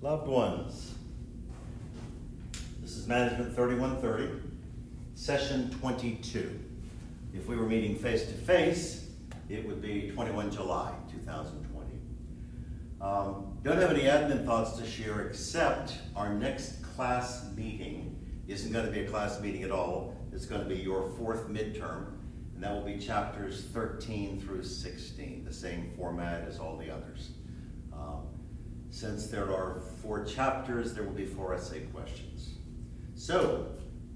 Loved ones, this is Management 3130, Session 22. If we were meeting face-to-face, it would be 21 July 2020. Don't have any admin thoughts to share except our next class meeting isn't going to be a class meeting at all. It's going to be your fourth midterm, and that will be chapters 13 through 16, the same format as all the others. Since there are 4 chapters, there will be 4 essay questions. So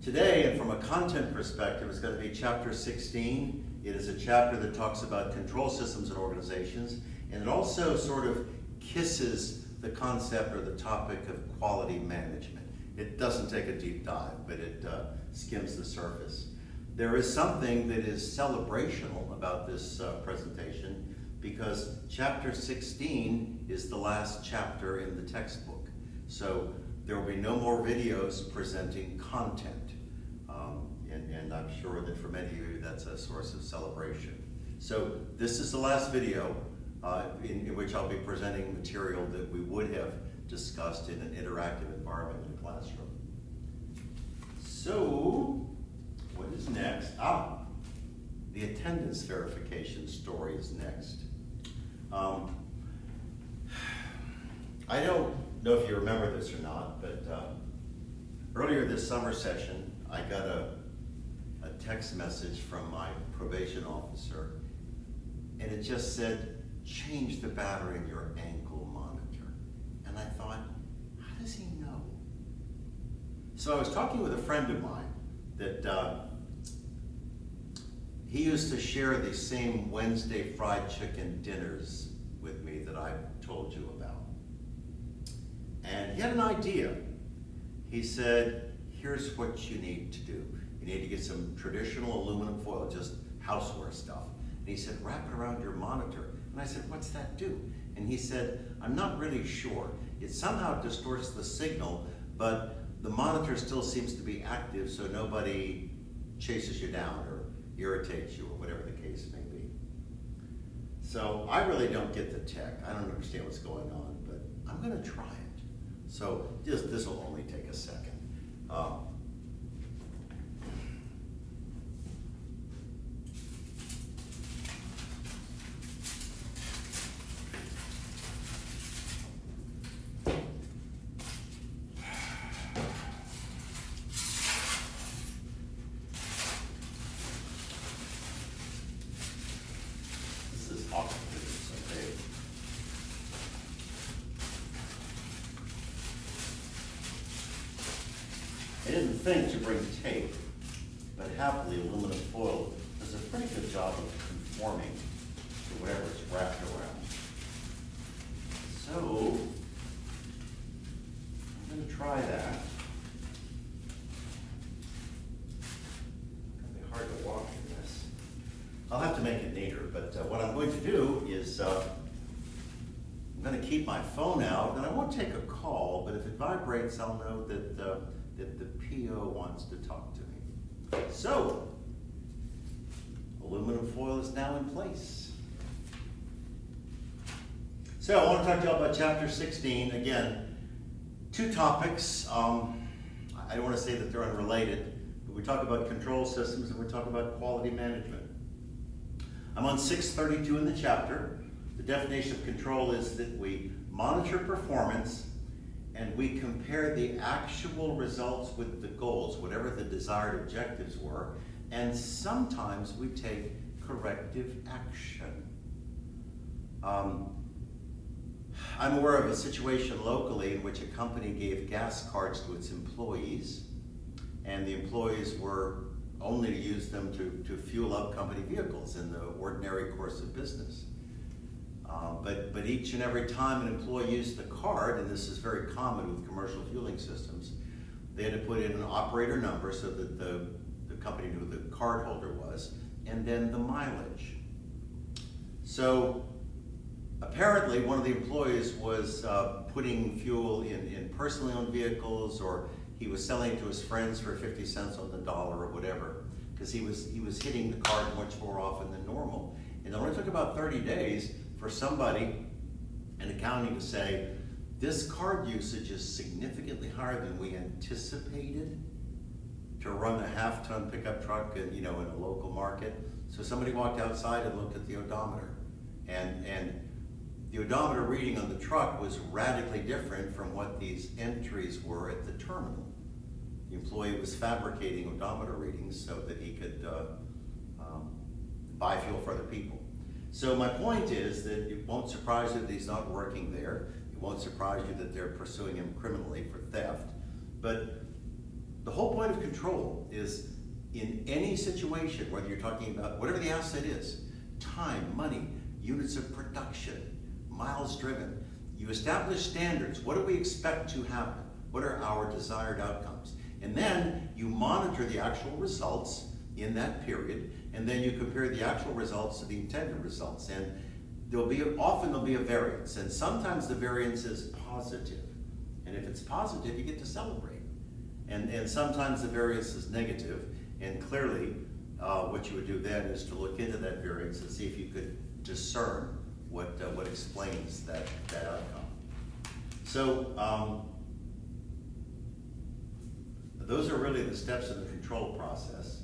today, and from a content perspective, it's going to be chapter 16. It is a chapter that talks about control systems in organizations, and it also sort of kisses the concept or the topic of quality management. It doesn't take a deep dive, but it skims the surface. There is something that is celebrational about this presentation, because chapter 16 is the last chapter in the textbook. So there will be no more videos presenting content. And I'm sure that for many of you, that's a source of celebration. So this is the last video in which I'll be presenting material that we would have discussed in an interactive environment in a classroom. So, what is next? The attendance verification story is next. I don't know if you remember this or not, but earlier this summer session, I got a text message from my probation officer, and it just said, change the battery in your ankle monitor. And I thought, how does he know? So I was talking with a friend of mine that he used to share the same Wednesday fried chicken dinners with me that I told you about. And he had an idea. He said, here's what you need to do. You need to get some traditional aluminum foil, just houseware stuff. And he said, wrap it around your monitor. And I said, what's that do? And he said, I'm not really sure. It somehow distorts the signal, but the monitor still seems to be active, so nobody chases you down or irritates you or whatever the case may be. So I really don't get the tech. I don't understand what's going on, but I'm going to try it. So this will only take a second. I didn't think to bring tape, but happily aluminum foil does a pretty good job of conforming to whatever it's wrapped around. So, I'm going to try that. It's going to be hard to walk in this. I'll have to make it neater, but what I'm going to do is I'm going to keep my phone out, and I won't take a call, but if it vibrates, I'll know that the PO wants to talk to me. So, aluminum foil is now in place. So, I want to talk to you about chapter 16. Again, 2 topics. I don't want to say that they're unrelated, but we talk about control systems and we talk about quality management. I'm on 632 in the chapter. The definition of control is that we monitor performance and we compare the actual results with the goals, whatever the desired objectives were, and sometimes we take corrective action. I'm aware of a situation locally in which a company gave gas cards to its employees, and the employees were only to use them to fuel up company vehicles in the ordinary course of business. But each and every time an employee used the card, and this is very common with commercial fueling systems, they had to put in an operator number so that the company knew who the card holder was, and then the mileage. So apparently one of the employees was putting fuel in personally owned vehicles, or he was selling it to his friends for 50 cents on the dollar or whatever, because he was hitting the card much more often than normal. And it only took about 30 days for somebody in accounting to say, This card usage is significantly higher than we anticipated to run a half-ton pickup truck in, in a local market. So somebody walked outside and looked at the odometer, and the odometer reading on the truck was radically different from what these entries were at the terminal. The employee was fabricating odometer readings so that he could buy fuel for other people. So my point is that it won't surprise you that he's not working there. It won't surprise you that they're pursuing him criminally for theft. But the whole point of control is, in any situation, whether you're talking about whatever the asset is, time, money, units of production, miles driven, you establish standards. What do we expect to happen? What are our desired outcomes? And then you monitor the actual results in that period, and then you compare the actual results to the intended results. And often there'll be a variance, and sometimes the variance is positive. And if it's positive, you get to celebrate. And sometimes the variance is negative, and clearly what you would do then is to look into that variance and see if you could discern what explains that outcome. So those are really the steps in the control process.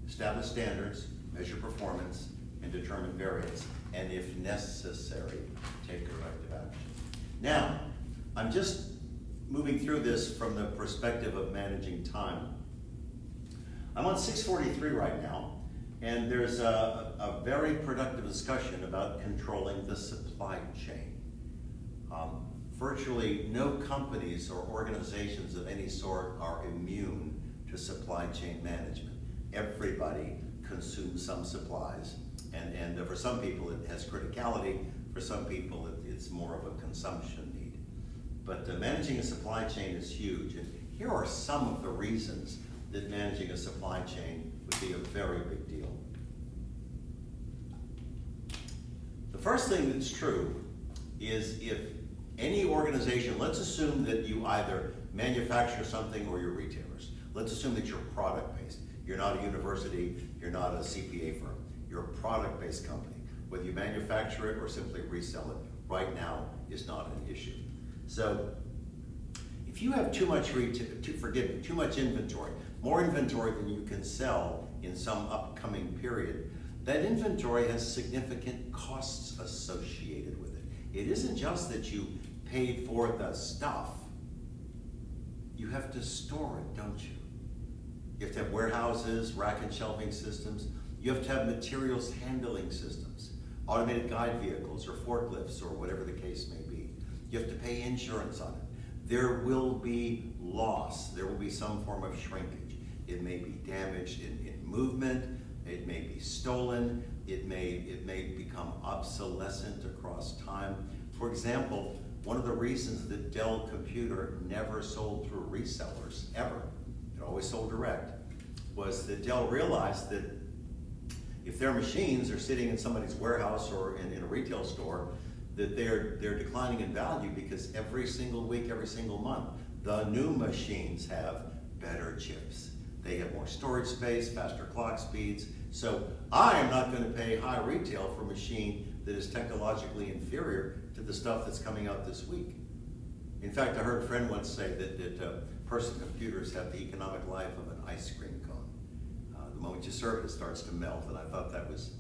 Establish standards, measure performance, and determine variance, and if necessary, take corrective action. Now, I'm just moving through this from the perspective of managing time. I'm on 643 right now, and there's a very productive discussion about controlling the supply chain. Virtually no companies or organizations of any sort are immune to supply chain management. Everybody consumes some supplies, and for some people it has criticality, for some people it's more of a consumption need. But managing a supply chain is huge, and here are some of the reasons that managing a supply chain would be a very big deal. The first thing that's true is, if any organization, let's assume that you either manufacture something or you're retailers. Let's assume that you're product-based. You're not a university, you're not a CPA firm. You're a product-based company. Whether you manufacture it or simply resell it, right now is not an issue. So if you have too much inventory, more inventory than you can sell in some upcoming period, that inventory has significant costs associated with it. It isn't just that you paid for the stuff. You have to store it, don't you? You have to have warehouses, rack and shelving systems. You have to have materials handling systems, automated guide vehicles or forklifts or whatever the case may be. You have to pay insurance on it. There will be loss. There will be some form of shrinkage. It may be damaged in movement. It may be stolen. It may become obsolescent across time. For example, one of the reasons that Dell Computer never sold through resellers, ever, it always sold direct, was that Dell realized that if their machines are sitting in somebody's warehouse or in a retail store, that they're declining in value, because every single week, every single month, the new machines have better chips. They have more storage space, faster clock speeds. So I am not going to pay high retail for a machine that is technologically inferior to the stuff that's coming out this week. In fact, I heard a friend once say that personal computers have the economic life of an ice cream cone. The moment you serve it, it starts to melt, and I thought that was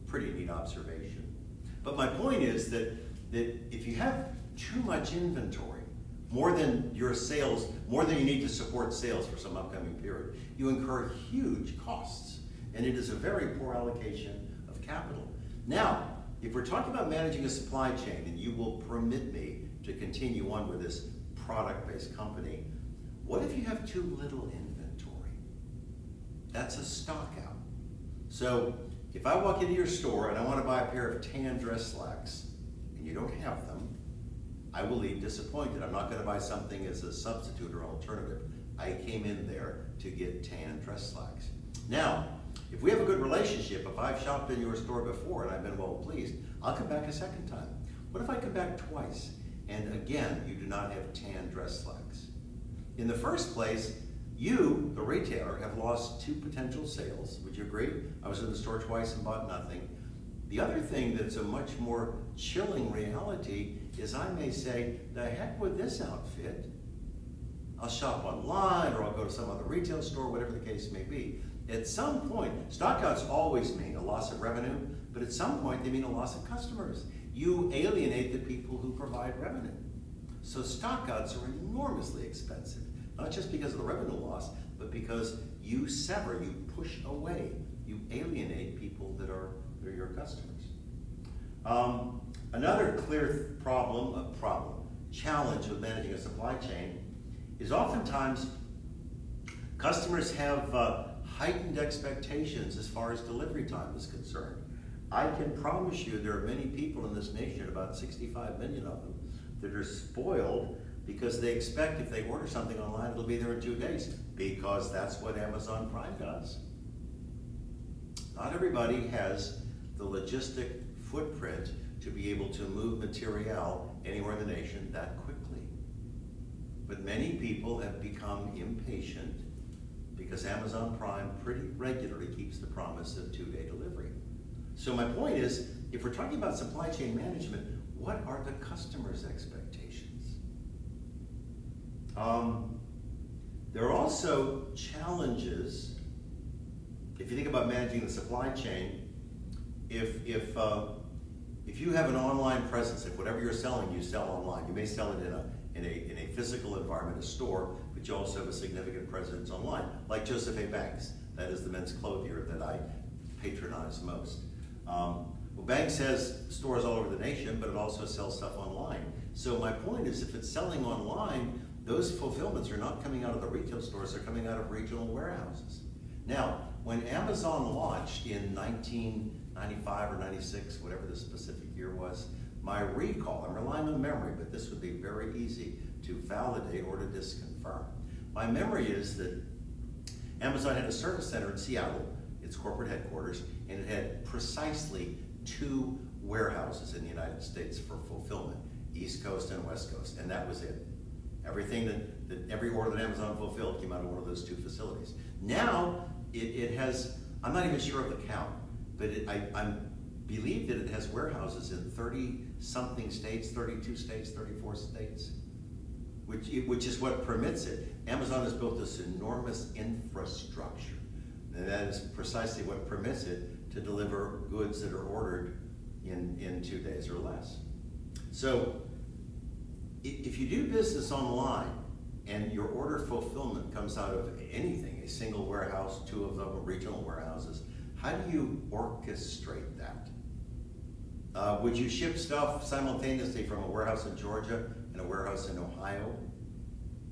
a pretty neat observation. But my point is that if you have too much inventory, more than your sales, more than you need to support sales for some upcoming period, you incur huge costs, and it is a very poor allocation of capital. Now, if we're talking about managing a supply chain, and you will permit me to continue on with this product-based company, what if you have too little inventory? That's a stock out. So if I walk into your store and I want to buy a pair of tan dress slacks, and you don't have them, I will leave disappointed. I'm not going to buy something as a substitute or alternative. I came in there to get tan dress slacks. Now, if we have a good relationship, if I've shopped in your store before and I've been well pleased, I'll come back a second time. What if I come back twice and again you do not have tan dress slacks? In the first place, you, the retailer, have lost 2 potential sales. Would you agree? I was in the store twice and bought nothing. The other thing that's a much more chilling reality is I may say, the heck with this outfit. I'll shop online, or I'll go to some other retail store, whatever the case may be. At some point, stockouts always mean a loss of revenue, but at some point they mean a loss of customers. You alienate the people who provide revenue. So stockouts are enormously expensive, not just because of the revenue loss, but because you sever, you push away, you alienate people that are your customers. Another clear challenge with managing a supply chain is oftentimes customers have heightened expectations as far as delivery time is concerned. I can promise you there are many people in this nation, about 65 million of them, that are spoiled because they expect if they order something online, it'll be there in 2 days, because that's what Amazon Prime does. Not everybody has the logistic footprint to be able to move material anywhere in the nation that quickly. But many people have become impatient because Amazon Prime pretty regularly keeps the promise of 2-day delivery. So my point is, if we're talking about supply chain management, what are the customer's expectations? There are also challenges. If you think about managing the supply chain, if you have an online presence, if whatever you're selling, you sell online. You may sell it in a physical environment, a store, but you also have a significant presence online, like Joseph A. Banks. That is the men's clothier that I patronize most. Well, Banks has stores all over the nation, but it also sells stuff online. So my point is, if it's selling online, those fulfillments are not coming out of the retail stores, they're coming out of regional warehouses. Now, when Amazon launched in 1995 or 96, whatever the specific year was, my recall, I'm relying on memory, but this would be very easy to validate or to disconfirm. My memory is that Amazon had a service center in Seattle, its corporate headquarters, and it had precisely 2 warehouses in the United States for fulfillment, East Coast and West Coast, and that was it. Everything that every order that Amazon fulfilled came out of one of those 2 facilities. Now, it has, I'm not even sure of the count, but I believe that it has warehouses in 30-something states, 32 states, 34 states, which is what permits it. Amazon has built this enormous infrastructure, and that is precisely what permits it to deliver goods that are ordered in 2 days or less. So if you do business online and your order fulfillment comes out of anything, a single warehouse, 2 of them are regional warehouses, how do you orchestrate that? Would you ship stuff simultaneously from a warehouse in Georgia and a warehouse in Ohio,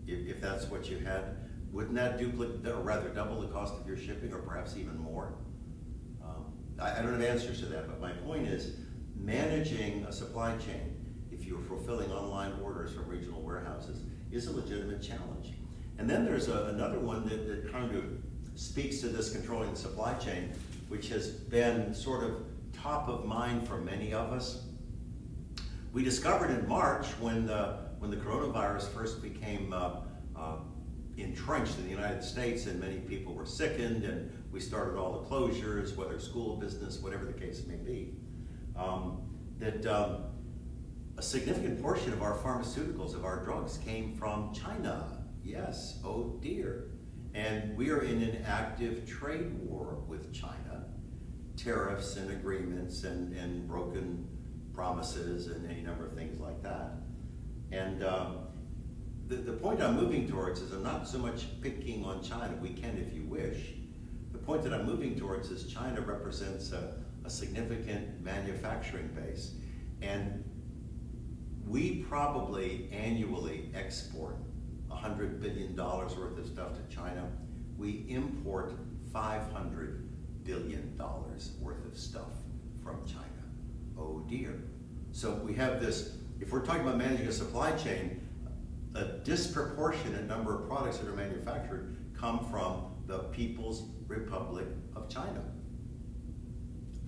if that's what you had? Wouldn't that duplicate, or rather double the cost of your shipping, or perhaps even more? I don't have answers to that, but my point is, managing a supply chain, if you're fulfilling online orders from regional warehouses, is a legitimate challenge. And then there's another one that kind of speaks to this controlling the supply chain, which has been sort of top of mind for many of us. We discovered in March, when the coronavirus first became entrenched in the United States and many people were sickened, and we started all the closures, whether school, business, whatever the case may be, that a significant portion of our pharmaceuticals, of our drugs, came from China. Yes, oh dear. And we are in an active trade war with China. Tariffs and agreements and broken promises and any number of things like that. And the point I'm moving towards is I'm not so much picking on China. We can if you wish. The point that I'm moving towards is China represents a significant manufacturing base. And we probably annually export $100 billion worth of stuff to China. We import $500 billion worth of stuff from China. Oh dear. So we have this, if we're talking about managing a supply chain, a disproportionate number of products that are manufactured come from the People's Republic of China.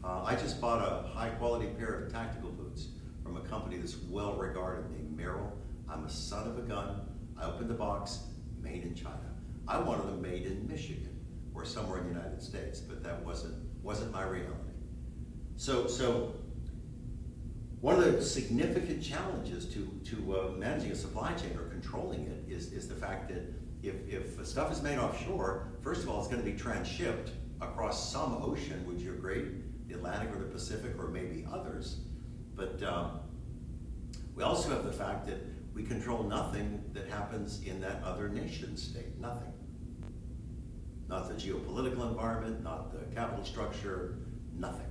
I just bought a high quality pair of tactical boots from a company that's well regarded named Merrill. I'm a son of a gun. I opened the box, made in China. I wanted them made in Michigan or somewhere in the United States, but that wasn't my reality. So One of the significant challenges to managing a supply chain or controlling it is the fact that if stuff is made offshore, first of all, it's going to be transshipped across some ocean, would you agree? The Atlantic or the Pacific or maybe others. But we also have the fact that we control nothing that happens in that other nation state, nothing. Not the geopolitical environment, not the capital structure, nothing.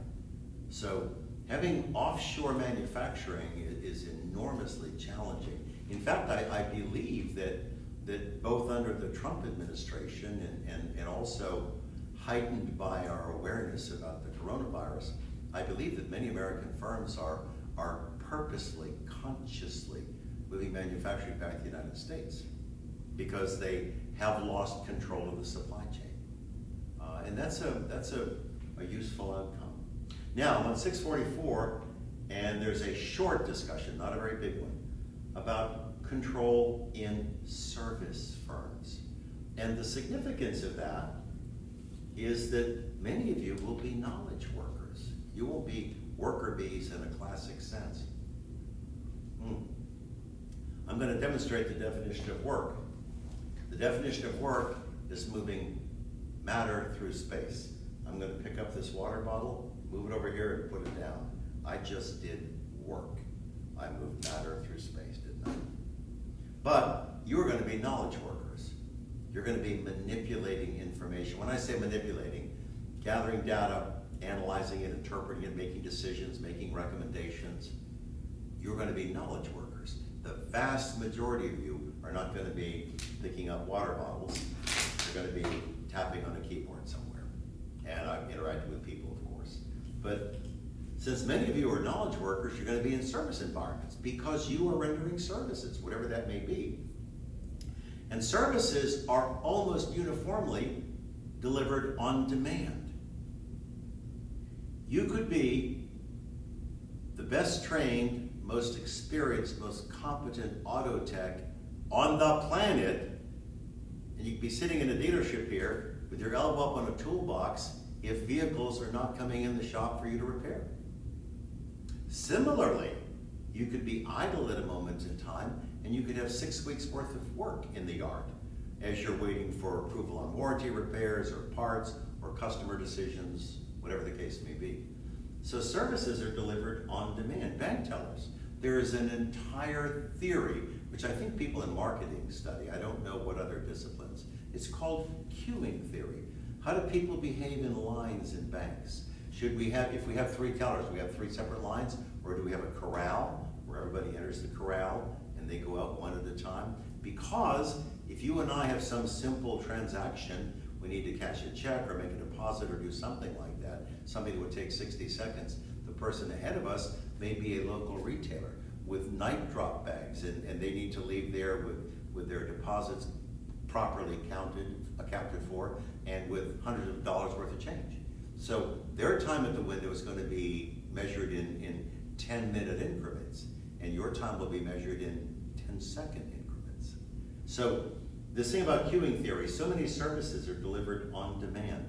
So having offshore manufacturing is enormously challenging. In fact, I believe that both under the Trump administration and also heightened by our awareness about the coronavirus, I believe that many American firms are purposely, consciously moving manufacturing back to the United States because they have lost control of the supply chain. And that's a useful outcome. Now, I'm on 644, and there's a short discussion, not a very big one, about control in service firms. And the significance of that is that many of you will be knowledge workers. You won't be worker bees in a classic sense. I'm going to demonstrate the definition of work. The definition of work is moving matter through space. I'm going to pick up this water bottle, move it over here, and put it down. I just did work. I moved matter through space, didn't I? But you're going to be knowledge workers. You're going to be manipulating information. When I say manipulating, gathering data, analyzing it, interpreting it, making decisions, making recommendations, you're going to be knowledge workers. The vast majority of you are not going to be picking up water bottles. You're going to be tapping on a keyboard somewhere. And I'm interacting with people, of course. But since many of you are knowledge workers, you're going to be in service environments because you are rendering services, whatever that may be. And services are almost uniformly delivered on demand. You could be the best trained, most experienced, most competent auto tech on the planet, and you could be sitting in a dealership here with your elbow up on a toolbox if vehicles are not coming in the shop for you to repair. Similarly, you could be idle at a moment in time and you could have 6 weeks worth of work in the yard as you're waiting for approval on warranty repairs or parts or customer decisions, whatever the case may be. So services are delivered on demand. Bank tellers. There is an entire theory, which I think people in marketing study. I don't know what other disciplines. It's called queuing theory. How do people behave in lines in banks? Should we have, if we have 3 tellers, we have 3 separate lines, or do we have a corral where everybody enters the corral and they go out one at a time? Because if you and I have some simple transaction, we need to cash a check or make a deposit or do something like that, something that would take 60 seconds. The person ahead of us may be a local retailer with night drop bags, and they need to leave there with their deposits properly accounted for, and with hundreds of dollars worth of change. So their time at the window is going to be measured in 10-minute increments, and your time will be measured in 10-second increments. So this thing about queuing theory, so many services are delivered on demand.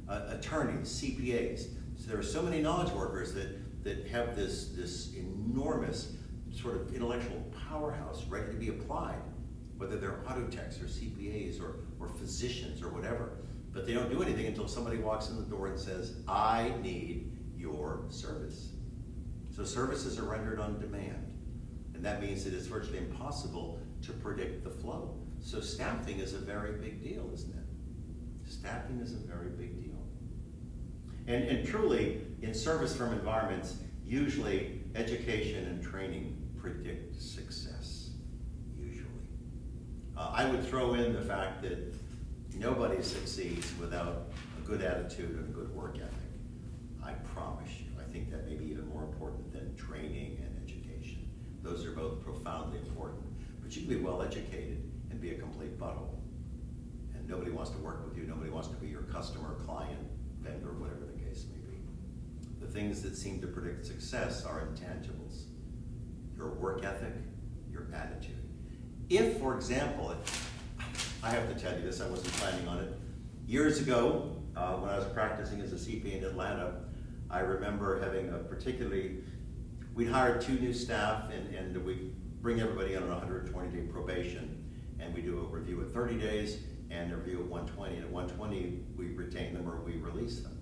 Attorneys, CPAs. So there are so many knowledge workers that have this enormous sort of intellectual powerhouse ready to be applied, whether they're auto techs or CPAs or physicians or whatever. But they don't do anything until somebody walks in the door and says, I need your service. So services are rendered on demand. And that means that it's virtually impossible to predict the flow. So staffing is a very big deal, isn't it? Staffing is a very big deal. And truly, in service firm environments, usually education and training predict success, usually. I would throw in the fact that nobody succeeds without a good attitude and a good work ethic. I promise you. I think that may be even more important than training and education. Those are both profoundly important. But you can be well educated and be a complete butthole. And nobody wants to work with you. Nobody wants to be your customer, client, vendor, whatever the case may be. The things that seem to predict success are intangibles. Your work ethic, your attitude. If, for example, I have to tell you this, I wasn't planning on it. Years ago, when I was practicing as a CPA in Atlanta, I remember having a particularly, We'd hire 2 new staff, and we bring everybody on a 120-day probation, and we do a review at 30 days and a review at 120. And at 120, we retain them or we release them.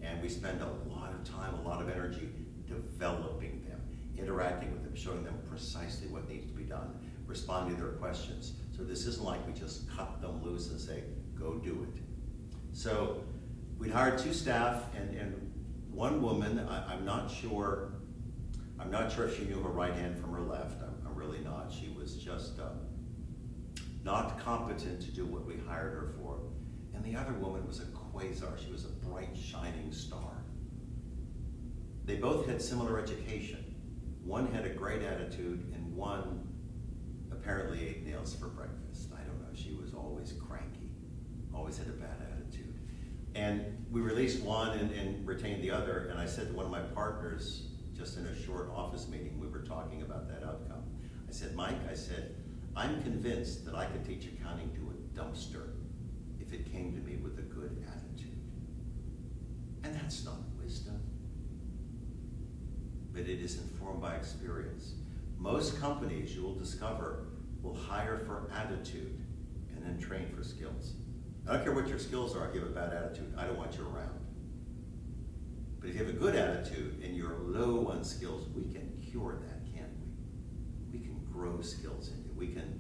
And we spend a lot of time, a lot of energy developing them, interacting with them, showing them precisely what needs to be done, responding to their questions. So this isn't like we just cut them loose and say, go do it. So we'd hired 2 staff and one woman. I'm not sure if she knew her right hand from her left. I'm really not. She was just not competent to do what we hired her for. And the other woman was a quasar. She was a bright, shining star. They both had similar education. One had a great attitude, and one apparently ate nails for breakfast. I don't know. She was always cranky, always had a bad attitude. And we released one and retained the other. And I said to one of my partners, just in a short office meeting, we were talking about that outcome. I said, Mike, I'm convinced that I could teach accounting to a dumpster if it came to me with a good attitude. And that's not wisdom, but it is informed by experience. Most companies, you will discover, will hire for attitude and then train for skills. I don't care what your skills are. If you have a bad attitude, I don't want you around. But if you have a good attitude and you're low on skills, we can cure that, can't we? We can grow skills in you. We can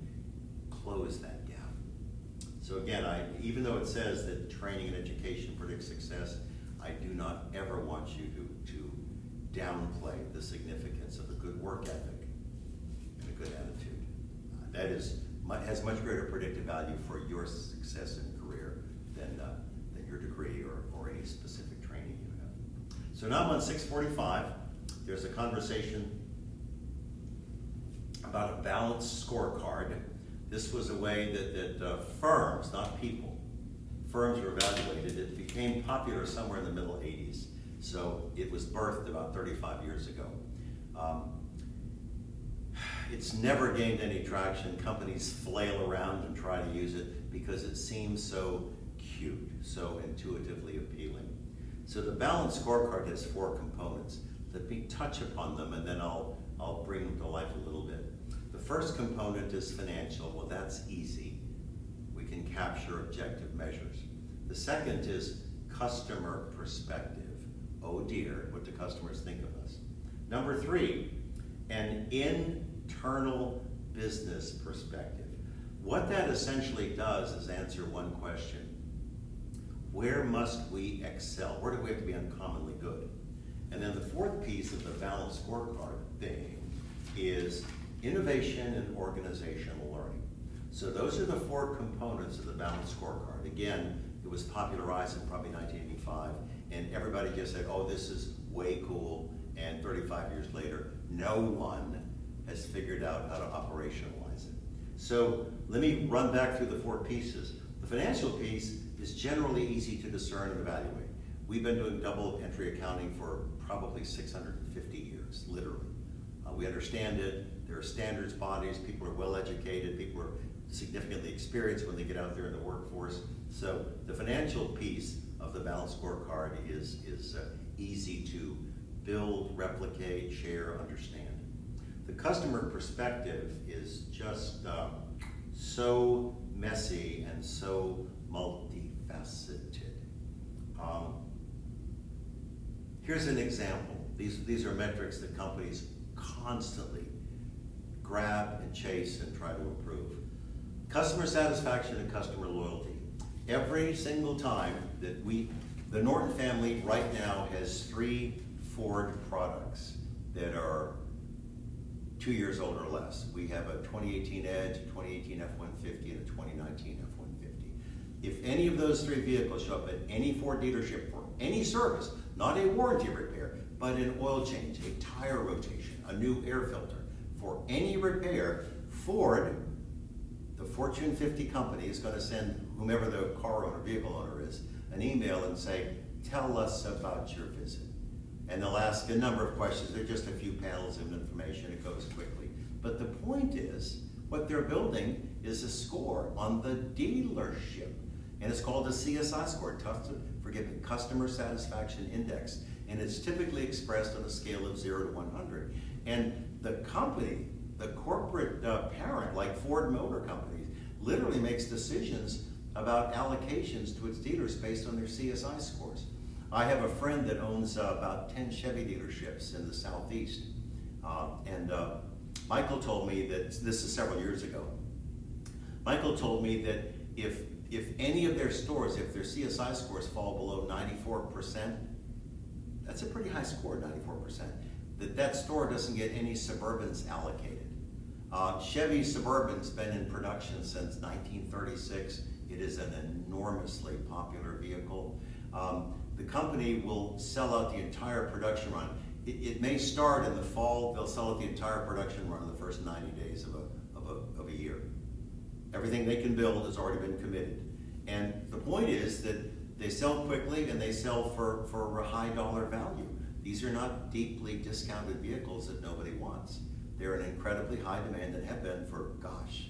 close that gap. So again, even though it says that training and education predicts success, I do not ever want you to downplay the significance of a good work ethic and a good attitude. That has much greater predictive value for your success in a career than your degree or any specific training you have. So now I'm on 645. There's a conversation about a balanced scorecard. This was a way that firms, not people, firms were evaluated. It became popular somewhere in the middle 80s. So it was birthed about 35 years ago. It's never gained any traction. Companies flail around and try to use it because it seems so cute, so intuitively appealing. So the balanced scorecard has 4 components. Let me touch upon them, and then I'll bring them to life a little bit. The first component is financial. Well, that's easy. We can capture objective measures. The second is customer perspective. Oh dear, what do customers think of us? Number 3, an internal business perspective. What that essentially does is answer one question. Where must we excel? Where do we have to be uncommonly good? And then the 4th piece of the balanced scorecard thing is innovation and organizational learning. So those are the 4 components of the balanced scorecard. Again, it was popularized in probably 1985, and everybody just said, oh, this is way cool, and 35 years later, no one has figured out how to operationalize it. So let me run back through the 4 pieces. The financial piece is generally easy to discern and evaluate. We've been doing double entry accounting for probably 650 years, literally. We understand it. There are standards bodies. People are well educated. People are significantly experienced when they get out there in the workforce. So the financial piece of the balanced scorecard is easy to build, replicate, share, understand. The customer perspective is just so messy and so multifaceted. Here's an example. These are metrics that companies constantly grab and chase and try to improve. Customer satisfaction and customer loyalty. Every single time that the Norton family right now has 3 Ford products that are 2 years old or less. We have a 2018 Edge, a 2018 F-150, and a 2019 F-150. If any of those 3 vehicles show up at any Ford dealership for any service, not a warranty repair, but an oil change, a tire rotation, a new air filter, for any repair, Ford, the Fortune 50 company, is going to send whomever the car owner, vehicle owner is, an email and say, tell us about your visit. And they'll ask a number of questions. They're just a few panels of information. It goes quickly. But the point is, what they're building is a score on the dealership. And it's called a CSI score, Customer Satisfaction Index. And it's typically expressed on a scale of 0 to 100. And the company, the corporate parent, like Ford Motor Company, literally makes decisions about allocations to its dealers based on their CSI scores. I have a friend that owns about 10 Chevy dealerships in the Southeast. Michael told me that, this is several years ago, Michael told me that if any of their stores, if their CSI scores fall below 94%, that's a pretty high score, 94%, that store doesn't get any Suburbans allocated. Chevy Suburban's been in production since 1936. It is an enormously popular vehicle. The company will sell out the entire production run. It may start in the fall, they'll sell out the entire production run in the first 90 days of a year. Everything they can build has already been committed. And the point is that they sell quickly and they sell for a high dollar value. These are not deeply discounted vehicles that nobody wants. They're in incredibly high demand and have been for, gosh,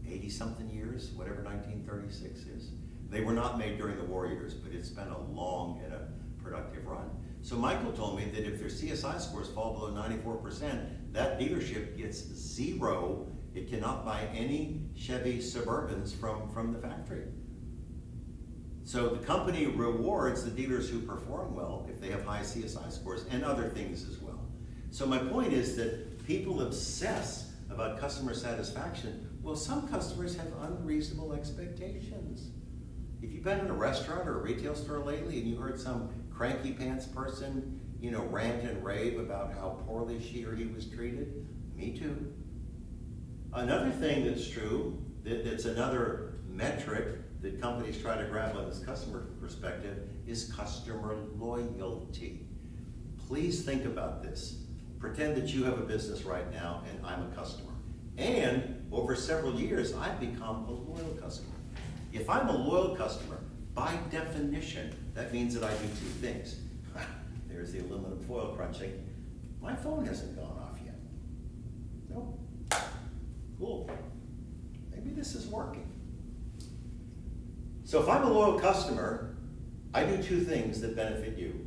80-something years, whatever 1936 is. They were not made during the war years, but it's been a long and a productive run. So Michael told me that if their CSI scores fall below 94%, that dealership gets zero. It cannot buy any Chevy Suburbans from the factory. So the company rewards the dealers who perform well if they have high CSI scores and other things as well. So my point is that people obsess about customer satisfaction. Well, some customers have unreasonable expectations. If you've been in a restaurant or a retail store lately and you heard some cranky pants person, rant and rave about how poorly she or he was treated, me too. Another thing that's true, that's another metric that companies try to grab on this customer perspective, is customer loyalty. Please think about this. Pretend that you have a business right now and I'm a customer. And over several years, I've become a loyal customer. If I'm a loyal customer, by definition, that means that I do two things. There's the aluminum foil crunching. My phone hasn't gone off yet. Nope. Cool. Maybe this is working. So if I'm a loyal customer, I do two things that benefit you.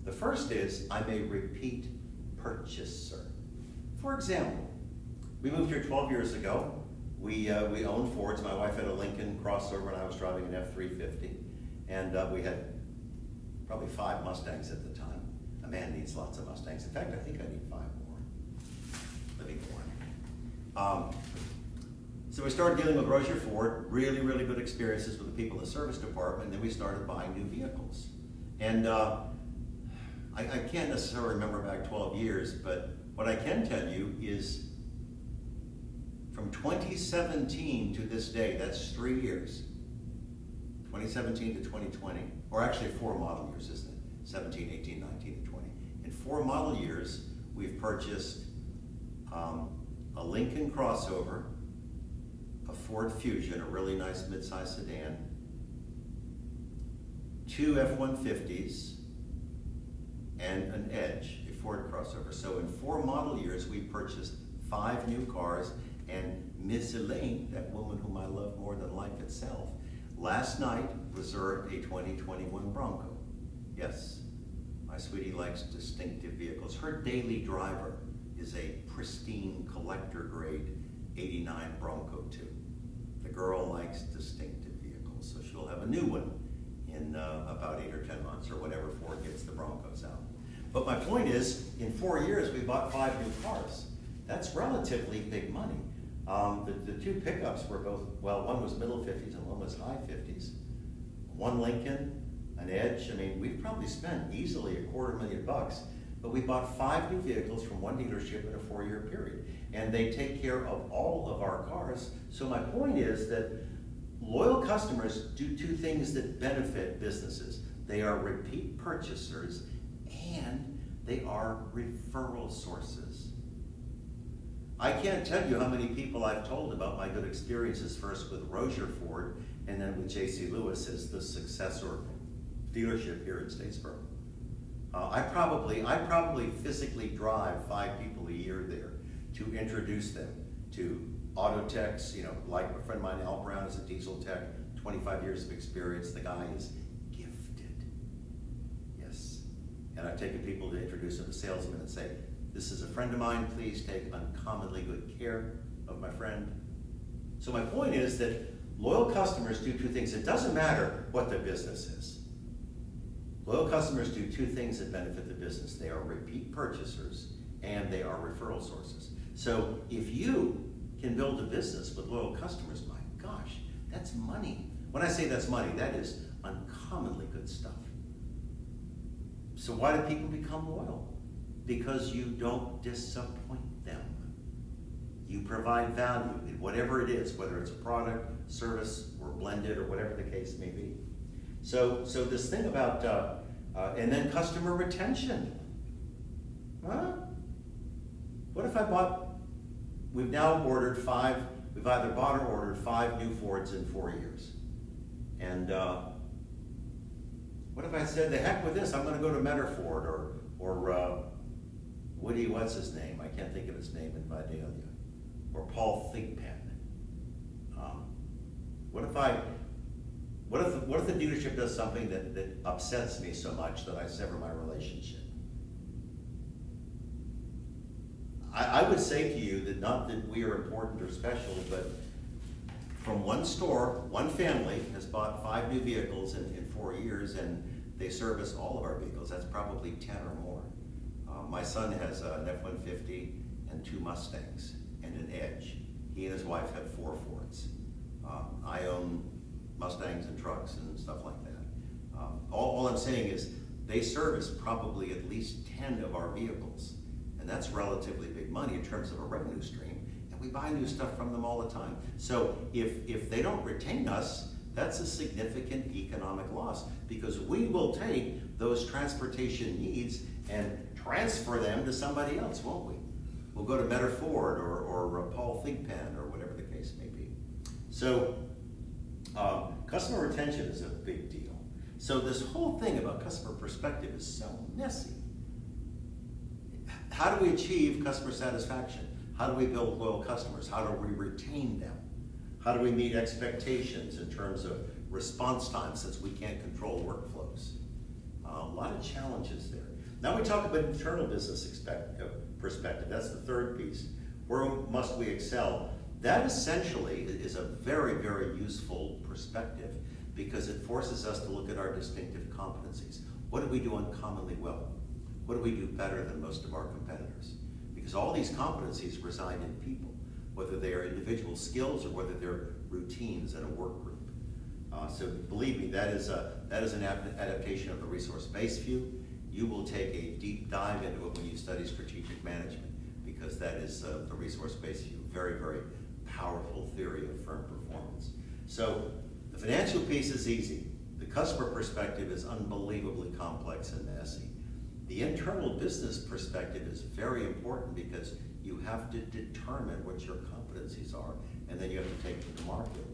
The first is I'm a repeat purchaser. For example, we moved here 12 years ago. We owned Fords. My wife had a Lincoln crossover and I was driving an F-350. And we had probably 5 Mustangs at the time. A man needs lots of Mustangs. In fact, I think I need 5 more. Living one. So we started dealing with Rozier Ford, really, really good experiences with the people in the service department, and then we started buying new vehicles. And I can't necessarily remember back 12 years, but what I can tell you is from 2017 to this day, that's 3 years, 2017 to 2020, or actually 4 model years, isn't it? 17, 18, 19, and 20. In 4 model years, we've purchased a Lincoln crossover, a Ford Fusion, a really nice midsize sedan, 2 F-150s, and an Edge, a Ford crossover. So in 4 model years, we purchased 5 new cars, and Miss Elaine, that woman whom I love more than life itself, last night reserved a 2021 Bronco. Yes, my sweetie likes distinctive vehicles. Her daily driver is a pristine collector grade 89 Bronco 2. The girl likes distinctive vehicles, so she'll have a new one in about 8 or 10 months or whenever Ford gets the Broncos out. But my point is, in 4 years, we bought 5 new cars. That's relatively big money. The 2 pickups were both, well, one was middle 50s and one was high 50s. 1 Lincoln, an Edge. I mean, we've probably spent easily $250,000, but we bought 5 new vehicles from 1 dealership in a 4-year period. And they take care of all of our cars. So my point is that loyal customers do 2 things that benefit businesses. They are repeat purchasers and they are referral sources. I can't tell you how many people I've told about my good experiences, first with Rozier Ford and then with J.C. Lewis as the successor dealership here in Statesboro. I probably physically drive 5 people a year there to introduce them to auto techs, like a friend of mine, Al Brown, is a diesel tech, 25 years of experience. The guy is gifted. Yes. And I've taken people to introduce them to salesmen and say, This is a friend of mine. Please take uncommonly good care of my friend. So my point is that loyal customers do two things. It doesn't matter what the business is. Loyal customers do two things that benefit the business. They are repeat purchasers and they are referral sources. So if you can build a business with loyal customers, my gosh, that's money. When I say that's money, that is uncommonly good stuff. So why do people become loyal? Because you don't disappoint them. You provide value in whatever it is, whether it's a product, service, or blended, or whatever the case may be. So this thing about, and then customer retention. Huh? What if we've now ordered we've either bought or ordered 5 new Fords in 4 years. And what if I said, the heck with this, I'm gonna go to Metaford or Woody, what's his name? I can't think of his name in Vidalia. Or Paul Thigpen. What if the dealership does something that upsets me so much that I sever my relationship? I would say to you that not that we are important or special, but from one store, one family has bought 5 new vehicles in 4 years, and they service all of our vehicles. That's probably 10 or more. My son has an F-150 and 2 Mustangs and an Edge. He and his wife have 4 Fords. I own Mustangs and trucks and stuff like that. All I'm saying is they service probably at least 10 of our vehicles. And that's relatively big money in terms of a revenue stream. And we buy new stuff from them all the time. So if they don't retain us, that's a significant economic loss, because we will take those transportation needs and transfer them to somebody else, won't we? We'll go to Metaford or Paul Thigpen or whatever the case may be. So customer retention is a big deal. So this whole thing about customer perspective is so messy. How do we achieve customer satisfaction? How do we build loyal customers? How do we retain them? How do we meet expectations in terms of response time, since we can't control workflows? A lot of challenges there. Now we talk about internal business perspective. That's the third piece. Where must we excel? That essentially is a very, very useful perspective, because it forces us to look at our distinctive competencies. What do we do uncommonly well? What do we do better than most of our competitors? Because all these competencies reside in people, whether they are individual skills or whether they're routines in a work group. So believe me, that is an adaptation of the resource-based view. You will take a deep dive into it when you study strategic management, because that is the resource-based view. Very, very powerful theory of firm performance. So the financial piece is easy. The customer perspective is unbelievably complex and messy. The internal business perspective is very important, because you have to determine what your competencies are, and then you have to take them to market.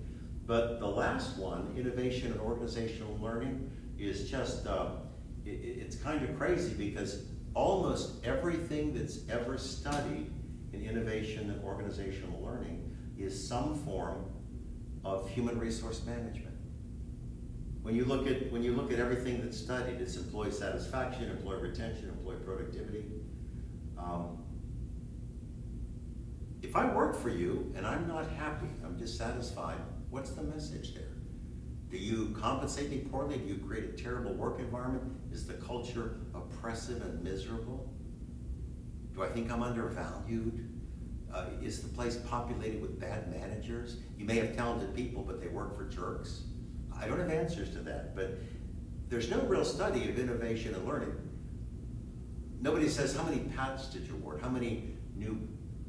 But the last one, innovation and organizational learning, is just, it's kind of crazy, because almost everything that's ever studied in innovation and organizational learning is some form of human resource management. When you look at everything that's studied, it's employee satisfaction, employee retention, employee productivity. If I work for you and I'm not happy, I'm dissatisfied, what's the message there? Do you compensate me poorly? Do you create a terrible work environment? Is the culture oppressive and miserable? Do I think I'm undervalued? Is the place populated with bad managers? You may have talented people, but they work for jerks. I don't have answers to that, but there's no real study of innovation and learning. Nobody says, how many patents did you award? How many new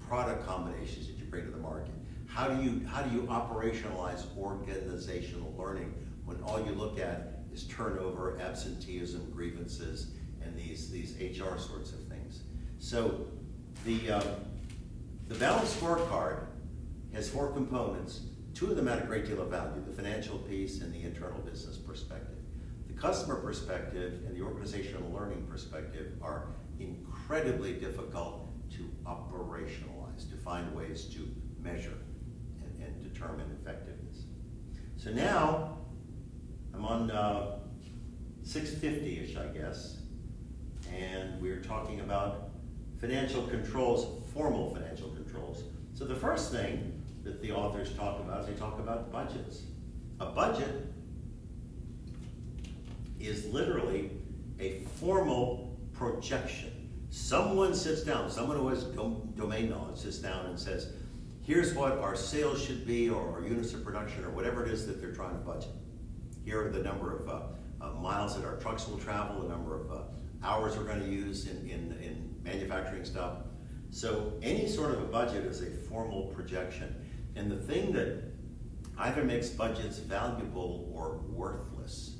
product combinations did you bring to the market? How do you operationalize organizational learning when all you look at is turnover, absenteeism, grievances, and these HR sorts of things? So the balanced scorecard has 4 components. 2 of them add a great deal of value: the financial piece and the internal business perspective. The customer perspective and the organizational learning perspective are incredibly difficult to operationalize, to find ways to measure and determine effectiveness. So now I'm on 650-ish, I guess, and we're talking about financial controls, formal financial controls. So the first thing that the authors talk about is they talk about budgets. A budget is literally a formal projection. Someone sits down, someone who has domain knowledge sits down and says, here's what our sales should be, or our units of production, or whatever it is that they're trying to budget. Here are the number of miles that our trucks will travel, the number of hours we're going to use in manufacturing stuff. So any sort of a budget is a formal projection. And the thing that either makes budgets valuable or worthless,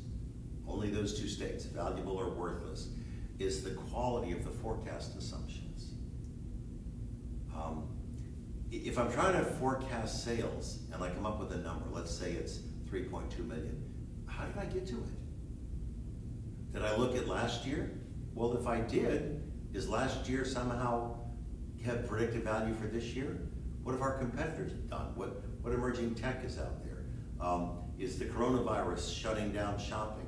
only those two states, valuable or worthless, is the quality of the forecast assumptions. If I'm trying to forecast sales and I come up with a number, let's say it's 3.2 million, how did I get to it? Did I look at last year? Well, if I did, is last year somehow have predictive value for this year? What have our competitors done? What emerging tech is out there? Is the coronavirus shutting down shopping?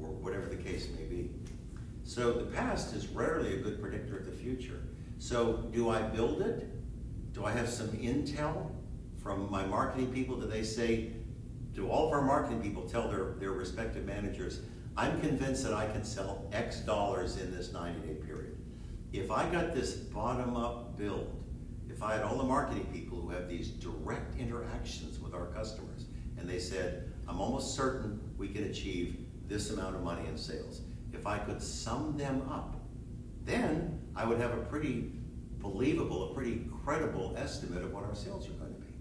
Or whatever the case may be. So the past is rarely a good predictor of the future. So do I build it? Do I have some intel from my marketing people? Do they say, do all of our marketing people tell their respective managers, I'm convinced that I can sell X dollars in this 90-day period. If I got this bottom-up build, if I had all the marketing people who have these direct interactions with our customers, and they said, I'm almost certain we can achieve this amount of money in sales. If I could sum them up, then I would have a pretty believable, a pretty credible estimate of what our sales are going to be.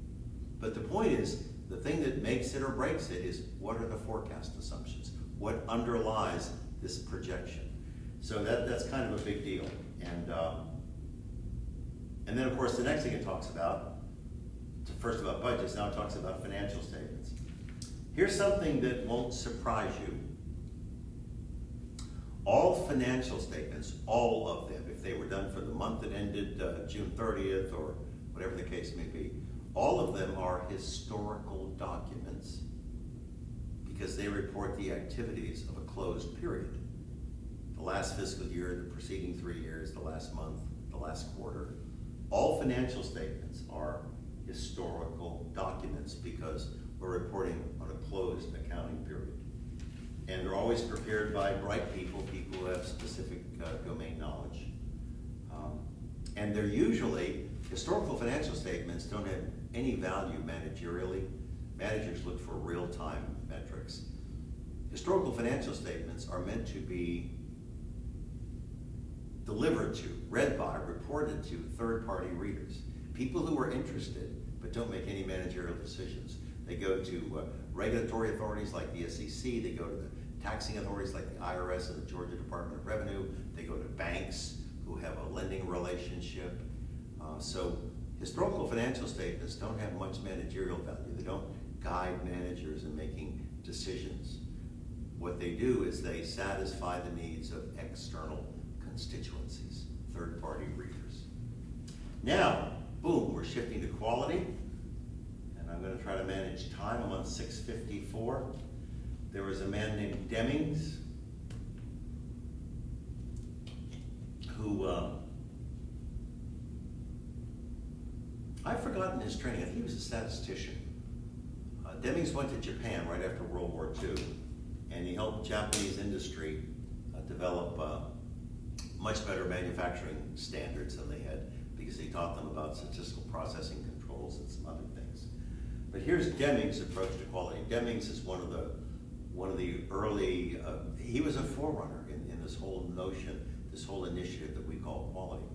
But the point is, the thing that makes it or breaks it is, what are the forecast assumptions? What underlies this projection? So that's kind of a big deal. And then of course the next thing it talks about, first about budgets, now it talks about financial statements. Here's something that won't surprise you. All financial statements, all of them, if they were done for the month that ended June 30th or whatever the case may be, all of them are historical documents because they report the activities of a closed period. The last fiscal year, the preceding 3 years, the last month, the last quarter. All financial statements are historical documents because we're reporting on a closed accounting period. And they're always prepared by bright people, people who have specific domain knowledge. And they're usually, historical financial statements don't have any value managerially. Managers look for real-time metrics. Historical financial statements are meant to be delivered to, read by, reported to third-party readers. People who are interested but don't make any managerial decisions. They go to regulatory authorities like the SEC, they go to the taxing authorities like the IRS and the Georgia Department of Revenue, they go to banks who have a lending relationship. So historical financial statements don't have much managerial value. They don't guide managers in making decisions. What they do is they satisfy the needs of external constituencies, third-party readers. Now, boom, we're shifting to quality. And I'm going to try to manage time. I'm on 6:54. There was a man named Demings who, I've forgotten his training. I think he was a statistician. Demings went to Japan right after World War II, and he helped Japanese industry develop much better manufacturing standards than they had because he taught them about statistical processing controls and some other things. But here's Demings' approach to quality. Demings is one of the early, he was a forerunner in this whole notion, this whole initiative that we call quality.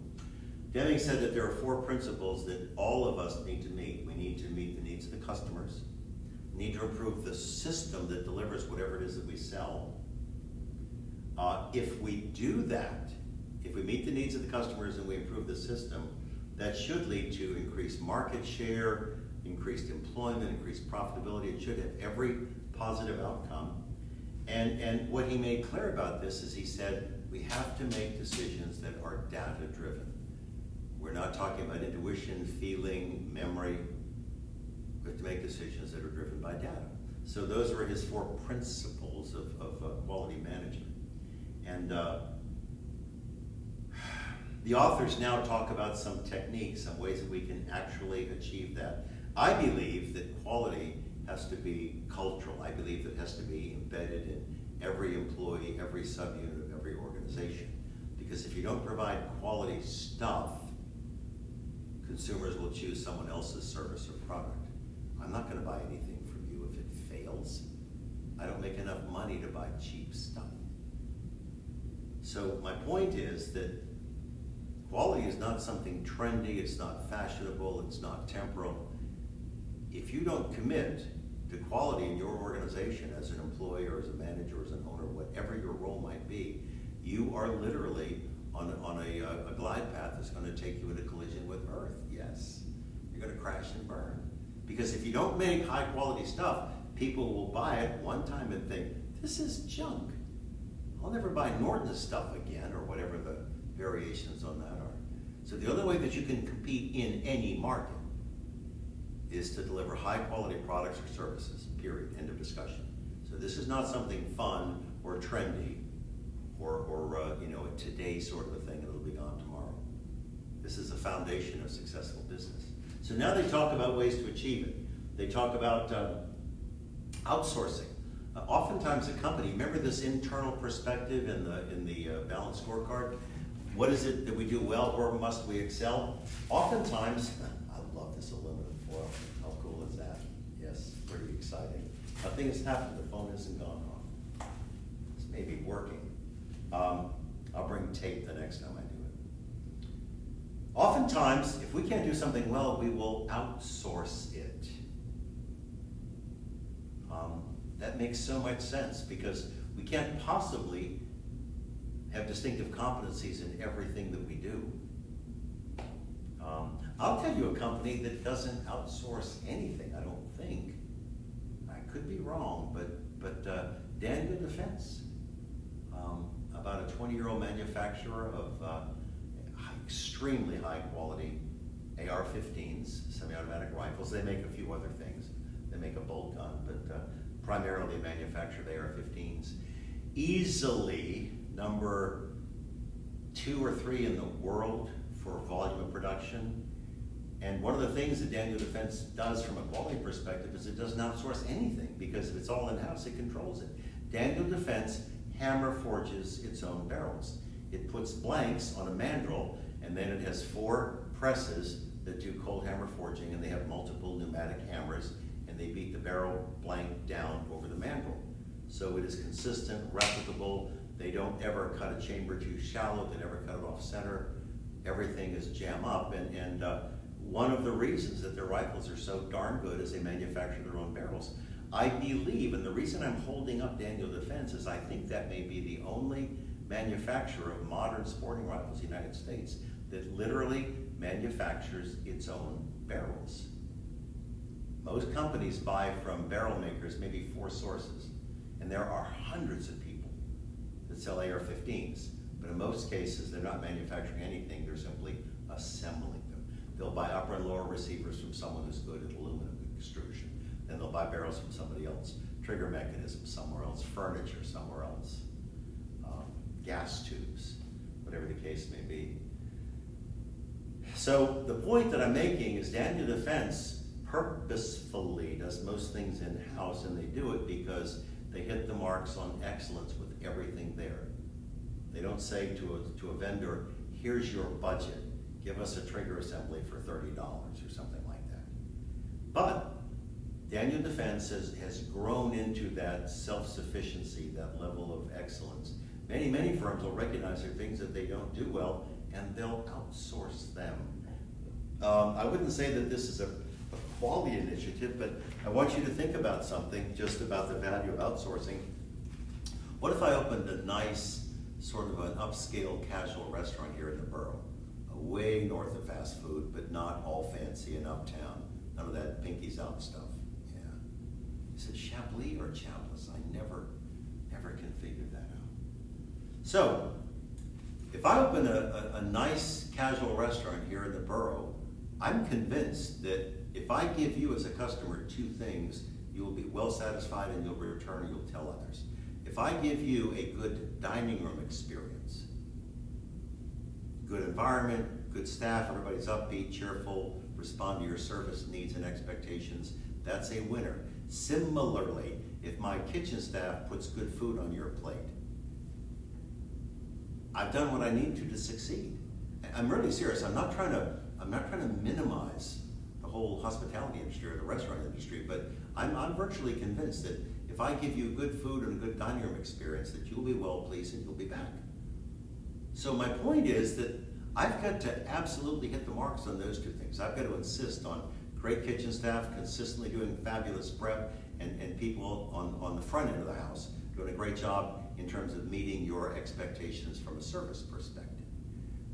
Demings said that there are 4 principles that all of us need to meet. We need to meet the needs of the customers. We need to improve the system that delivers whatever it is that we sell. If we do that, if we meet the needs of the customers and we improve the system, that should lead to increased market share, increased employment, increased profitability. It should have every positive outcome. And what he made clear about this is he said, we have to make decisions that are data-driven. We're not talking about intuition, feeling, memory. We have to make decisions that are driven by data. So those were his 4 principles of quality management. And The authors now talk about some techniques, some ways that we can actually achieve that. I believe that quality has to be cultural. I believe it has to be embedded in every employee, every subunit of every organization. Because if you don't provide quality stuff, consumers will choose someone else's service or product. I'm not going to buy anything from you if it fails. I don't make enough money to buy cheap stuff. So my point is that quality is not something trendy, it's not fashionable, it's not temporal. If you don't commit to quality in your organization as an employee or as a manager or as an owner, whatever your role might be, you are literally on a glide path that's going to take you into collision with Earth. Yes, you're going to crash and burn. Because if you don't make high quality stuff, people will buy it one time and think, this is junk. I'll never buy Norton's stuff again, or whatever the variations on that are. So the only way that you can compete in any market is to deliver high quality products or services, period, end of discussion. So this is not something fun or trendy or a today sort of a thing and it'll be gone tomorrow. This is the foundation of successful business. So now they talk about ways to achieve it. They talk about outsourcing. Oftentimes a company, remember this internal perspective in the balanced scorecard? What is it that we do well, or must we excel? Oftentimes, I love this aluminum foil. How cool is that? Yes, pretty exciting. Nothing has happened, the phone hasn't gone off. It's maybe working. I'll bring tape the next time I do it. Oftentimes, if we can't do something well, we will outsource it. That makes so much sense because we can't possibly have distinctive competencies in everything that we do. I'll tell you a company that doesn't outsource anything, I don't think. I could be wrong, but Daniel Defense, about a 20-year-old manufacturer of extremely high quality AR-15s, semi-automatic rifles. They make a few other things. They make a bolt gun, but primarily manufacture the AR-15s. Easily number 2 or 3 in the world for volume of production. And one of the things that Daniel Defense does from a quality perspective is it doesn't outsource anything because if it's all in-house, it controls it. Daniel Defense hammer forges its own barrels. It puts blanks on a mandrel and then it has 4 presses that do cold hammer forging, and they have multiple pneumatic hammers and they beat the barrel blank down over the mandrel. So it is consistent, replicable. They don't ever cut a chamber too shallow. They never cut it off center. Everything is jam up. And one of the reasons that their rifles are so darn good is they manufacture their own barrels. I believe, and the reason I'm holding up Daniel Defense is I think that may be the only manufacturer of modern sporting rifles in the United States that literally manufactures its own barrels. Most companies buy from barrel makers, maybe 4 sources, and there are hundreds of people that sell AR-15s, but in most cases they're not manufacturing anything, they're simply assembling them. They'll buy upper and lower receivers from someone who's good at aluminum extrusion, then they'll buy barrels from somebody else, trigger mechanisms somewhere else, furniture somewhere else, gas tubes, whatever the case may be. So the point that I'm making is Daniel Defense purposefully does most things in-house, and they do it because they hit the marks on excellence with everything there. They don't say to a vendor, here's your budget, give us a trigger assembly for $30 or something like that. But Daniel Defense has grown into that self-sufficiency, that level of excellence. Many firms will recognize there are things that they don't do well, and they'll outsource them. I wouldn't say that this is a quality initiative, but I want you to think about something just about the value of outsourcing. What if I opened a nice, sort of an upscale casual restaurant here in the borough, way north of fast food, but not all fancy and uptown, none of that pinkies out stuff? Yeah. Is it Chablis or Chabliss? I never can figure that out. So, if I open a nice casual restaurant here in the borough, I'm convinced that if I give you as a customer 2 things, you will be well satisfied and you'll return and you'll tell others. If I give you a good dining room experience, good environment, good staff, everybody's upbeat, cheerful, respond to your service needs and expectations, that's a winner. Similarly, if my kitchen staff puts good food on your plate, I've done what I need to succeed. I'm really serious. I'm not trying to minimize the whole hospitality industry or the restaurant industry, but I'm virtually convinced that if I give you good food and a good dining room experience, that you'll be well pleased and you'll be back. So my point is that I've got to absolutely hit the marks on those two things. I've got to insist on great kitchen staff consistently doing fabulous prep, and people on the front end of the house doing a great job in terms of meeting your expectations from a service perspective.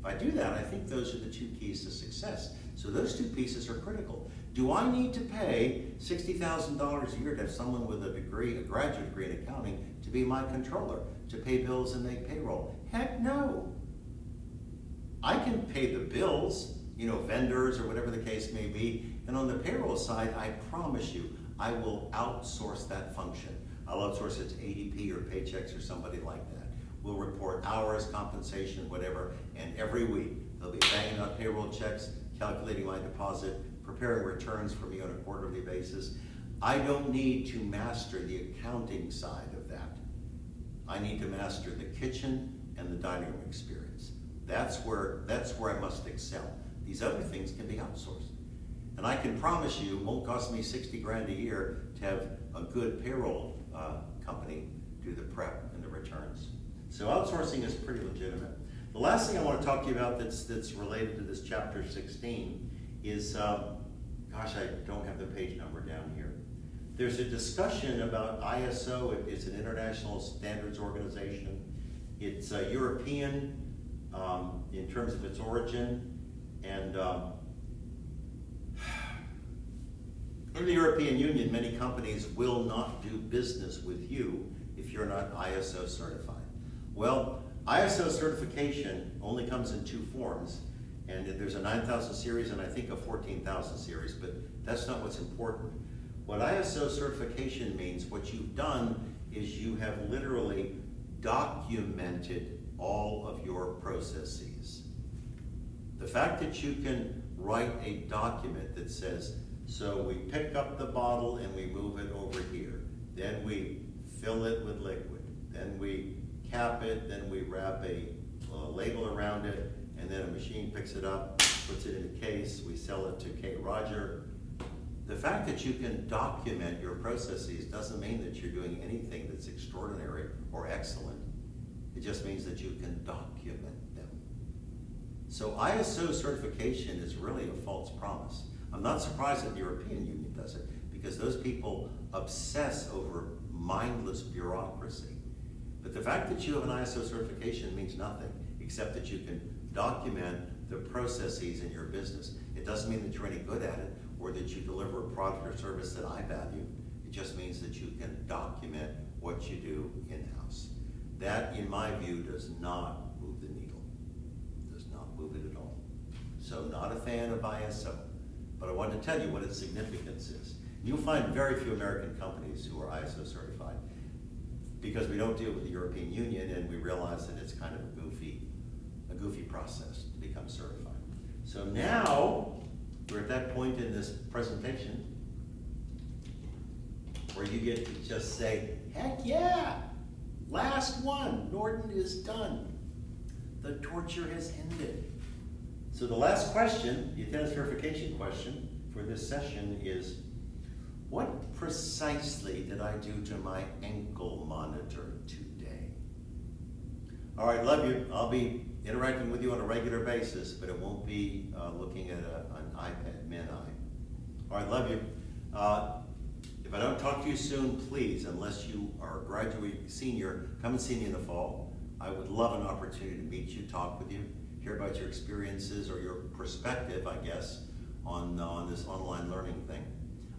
If I do that, I think those are the two keys to success. So those two pieces are critical. Do I need to pay $60,000 a year to have someone with a degree, a graduate degree in accounting, to be my controller, to pay bills and make payroll? Heck no. I can pay the bills, vendors or whatever the case may be, and on the payroll side, I promise you, I will outsource that function. I'll outsource it to ADP or Paychex or somebody like that. We'll report hours, compensation, whatever, and every week they'll be banging out payroll checks, calculating my deposit, preparing returns for me on a quarterly basis. I don't need to master the accounting side of that. I need to master the kitchen and the dining room experience. That's where I must excel. These other things can be outsourced. And I can promise you, it won't cost me 60 grand a year to have a good payroll company do the prep and the returns. So outsourcing is pretty legitimate. The last thing I want to talk to you about that's related to this chapter 16 is, gosh, I don't have the page number down here. There's a discussion about ISO. It's an international standards organization. It's European in terms of its origin, and in the European Union, many companies will not do business with you if you're not ISO certified. Well, ISO certification only comes in two forms, and there's a 9,000 series and I think a 14,000 series, but that's not what's important. What ISO certification means, what you've done is you have literally documented all of your processes. The fact that you can write a document that says, so we pick up the bottle and we move it over here, then we fill it with liquid, then we cap it, then we wrap a label around it, and then a machine picks it up, puts it in a case, we sell it to K. Roger. The fact that you can document your processes doesn't mean that you're doing anything that's extraordinary or excellent. It just means that you can document them. So ISO certification is really a false promise. I'm not surprised that the European Union does it, because those people obsess over mindless bureaucracy. But the fact that you have an ISO certification means nothing, except that you can document the processes in your business. It doesn't mean that you're any good at it, or that you deliver a product or service that I value. It just means that you can document what you do in-house. That, in my view, does not move the needle. Does not move it at all. So not a fan of ISO, but I want to tell you what its significance is. You'll find very few American companies who are ISO certified, because we don't deal with the European Union, and we realize that it's kind of a goofy process to become certified. So now, we're at that point in this presentation where you get to just say, heck yeah, last one, Norton is done. The torture has ended. So the last question, the attendance verification question for this session is, what precisely did I do to my ankle monitor today? All right, love you. I'll be interacting with you on a regular basis, but it won't be looking at an iPad mini. All right, love you. If I don't talk to you soon, please, unless you are a graduate senior, come and see me in the fall. I would love an opportunity to meet you, talk with you, hear about your experiences or your perspective, I guess, on this online learning thing.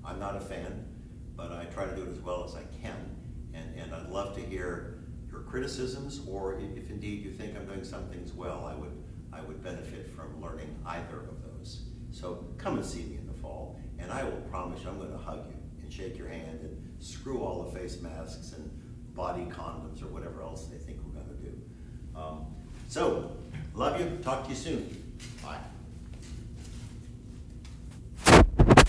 I'm not a fan, but I try to do it as well as I can, and I'd love to hear your criticisms, or if indeed you think I'm doing some things well, I would benefit from learning either of those. So come and see me in the fall, and I will promise you I'm going to hug you and shake your hand and screw all the face masks and body condoms or whatever else they think we're going to do. So Love you, talk to you soon. Bye.